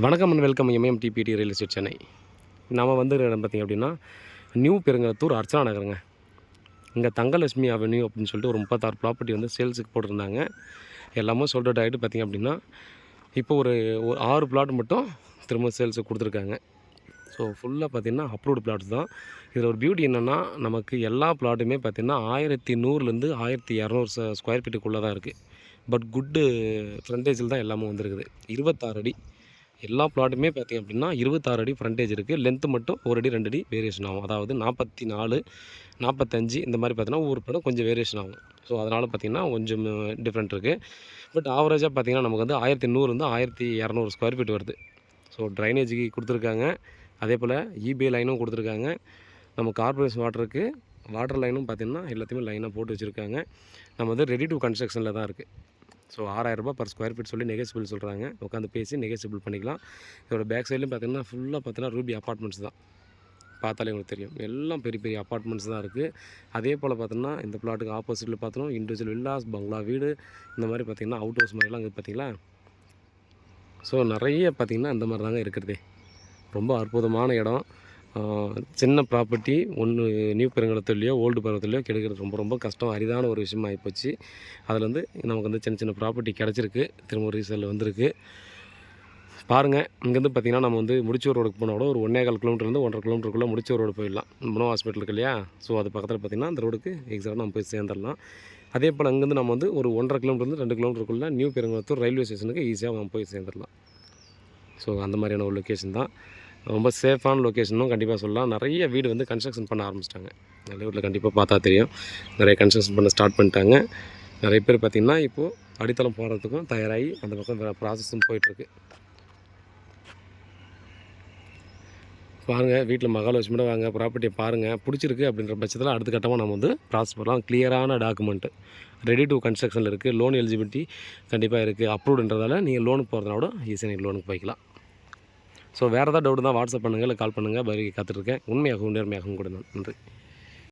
வணக்கம் and welcome MMDPD real estate Chennai. நம்ம வந்து இடம் பார்த்திங்க அப்படின்னா நியூ பெருங்கலத்தூர் அர்ச்சனா நகருங்க. இங்கே தங்கலட்சுமி அவென்யூ அப்படின்னு சொல்லிட்டு ஒரு 36 ப்ராப்பர்ட்டி வந்து சேல்ஸுக்கு போட்டிருந்தாங்க. எல்லாமே சோல்ட் அவுட் ஆகிட்டு பார்த்திங்க அப்படின்னா இப்போ ஒரு 6 பிளாட் மட்டும் திரும்ப சேல்ஸுக்கு கொடுத்துருக்காங்க. ஸோ ஃபுல்லாக பார்த்திங்கன்னா அப்ரூவ்டு பிளாட்ஸ் தான். இதில் ஒரு பியூட்டி என்னென்னா, நமக்கு எல்லா பிளாட்டுமே பார்த்திங்கன்னா 1100லேருந்து 1200 ஸ்கொயர் ஃபீட்டுக்குள்ளே தான் இருக்குது. பட் குட்டு ஃப்ரண்டேஜில் தான் எல்லாமே வந்துருக்குது. 26 அடி எல்லா பிளாட்டுமே பார்த்திங்க அப்படின்னா 26 அடி ஃப்ரண்டேஜ் இருக்குது. லென்த்து மட்டும் 1 அடி 2 அடி வேரியேஷன் ஆகும். அதாவது 44, 45 இந்த மாதிரி பார்த்தீங்கன்னா ஒவ்வொரு படம் கொஞ்சம் வேரியேஷன் ஆகும். ஸோ அதனால் பார்த்திங்கன்னா கொஞ்சம் டிஃப்ரெண்ட் இருக்குது. பட் ஆவரேஜாக பார்த்திங்கன்னா நமக்கு வந்து 1100 1200 ஸ்கொயர் ஃபீட் வருது. ஸோ ட்ரைனேஜுக்கு கொடுத்துருக்காங்க. அதே போல் இபி லைனும் கொடுத்துருக்காங்க. நம்ம கார்பரேஷன் வாட்டர் லைனும் பார்த்திங்கன்னா எல்லாத்தையுமே லைனாக போட்டு வச்சுருக்காங்க. நம்ம வந்து ரெடி டு கன்ஸ்ட்ரக்ஷனில் தான் இருக்குது. ஸோ 6000 ரூபா பர் ஸ்கொயர் ஃபீட் சொல்லி நெகோசியபிள் சொல்கிறாங்க. உட்காந்து பேசி நெகோசியபிள் பண்ணிக்கலாம். இதோட பேக் சைட்லையும் பார்த்திங்கன்னா ஃபுல்லாக பார்த்தீங்கன்னா ரூபி அப்பார்ட்மெண்ட்ஸ் தான். பார்த்தாலே உங்களுக்கு தெரியும், எல்லாம் பெரிய பெரிய அப்பார்ட்மெண்ட்ஸ் தான் இருக்குது. அதே போல் பார்த்தோம்னா இந்த பிளாட்டுக்கு ஆப்போசிட்டில் பார்த்தோன்னா இண்டிவிஜுவல் வில்லாஸ், பங்களா வீடு இந்த மாதிரி பார்த்திங்கன்னா அவுட் ஹவுஸ் மாதிரிலாம் இருக்குது பார்த்திங்களா. ஸோ நிறைய பார்த்திங்கன்னா இந்த மாதிரி தாங்க இருக்கிறதே. ரொம்ப அற்புதமான இடம். சின்ன ப்ராப்பர்ட்டி ஒன்று நியூ பெருங்கலத்துலேயோ ஓல்டு பெருங்கலத்துலேயோ கிடைக்கிறது ரொம்ப ரொம்ப கஷ்டம், அரிதான ஒரு விஷயம் ஆகிப்போச்சு. அதில் வந்து நமக்கு வந்து சின்ன சின்ன ப்ராப்பர்ட்டி கிடச்சிருக்கு, திரும்ப ரீசேல் வந்திருக்கு. பாருங்கள், இங்கேருந்து பார்த்திங்கன்னா நம்ம வந்து முடிச்சூர் ரோடுக்கு போனால் கூட ஒரு 1.25 கிலோமீட்டர்லேருந்து 1.5 கிலோமீட்டருக்குள்ளே முடிச்சூர் ரோடு போயிடலாம். மனோ ஹாஸ்பிட்டல் இருக்கு இல்லையா, ஸோ அது பக்கத்தில் பார்த்திங்கன்னா அந்த ரோடுக்கு எக்ஸாக்டாக நம்ம போய் சேர்ந்துடலாம். அதே போல் அங்கேருந்து நம்ம வந்து ஒரு 1.5 கிலோமீட்டர்லேருந்து 2 கிலோமீட்டருக்குள்ளே நியூ பெருங்கலத்தூர் ரயில்வே ஸ்டேஷனுக்கு ஈஸியாக நம்ம போய் சேர்ந்துடலாம். ஸோ அந்த மாதிரியான ஒரு லொக்கேஷன் தான். ரொம்ப சேஃபான லொக்கேஷனும் கண்டிப்பாக சொல்லலாம். நிறைய வீடு வந்து கன்ஸ்ட்ரக்ஷன் பண்ண ஆரம்பிச்சிட்டாங்க. நிறைய வீட்டில் கண்டிப்பாக பார்த்தா தெரியும், நிறைய கன்ஸ்ட்ரக்ஷன் பண்ண ஸ்டார்ட் பண்ணிட்டாங்க. நிறைய பேர் பார்த்திங்கன்னா இப்போது அடித்தளம் போடுறதுக்கும் தயாராகி அந்த பக்கம் ப்ராசஸும் போயிட்டுருக்கு. பாருங்கள், வீட்டில் மகாலட்சுமியோட வாங்க, ப்ராப்பர்ட்டியை பாருங்கள், பிடிச்சிருக்கு அப்படின்ற பட்சத்தில் அடுத்த கட்டமாக நம்ம வந்து ப்ராசஸ் பண்ணலாம். கிளியரான டாக்குமெண்ட்டு, ரெடி டு கன்ஸ்ட்ரக்ஷனில் இருக்குது, லோன் எலிஜிபிலிட்டி கண்டிப்பாக இருக்குது. அப்ரூவ்டுன்றதால நீங்கள் லோனுக்கு போகிறதுனால ஈஸியாக நீங்கள் லோனுக்கு போய்க்கலாம். ஸோ வேறு ஏதாவது டவுட் தான் வாட்ஸ்அப் பண்ணுங்கள், இல்லை கால் பண்ணுங்கள், பதிலுக்கு காத்துட்ருக்கேன். உண்மையாகவும் நேர்மையாகவும் கூட. நன்றி.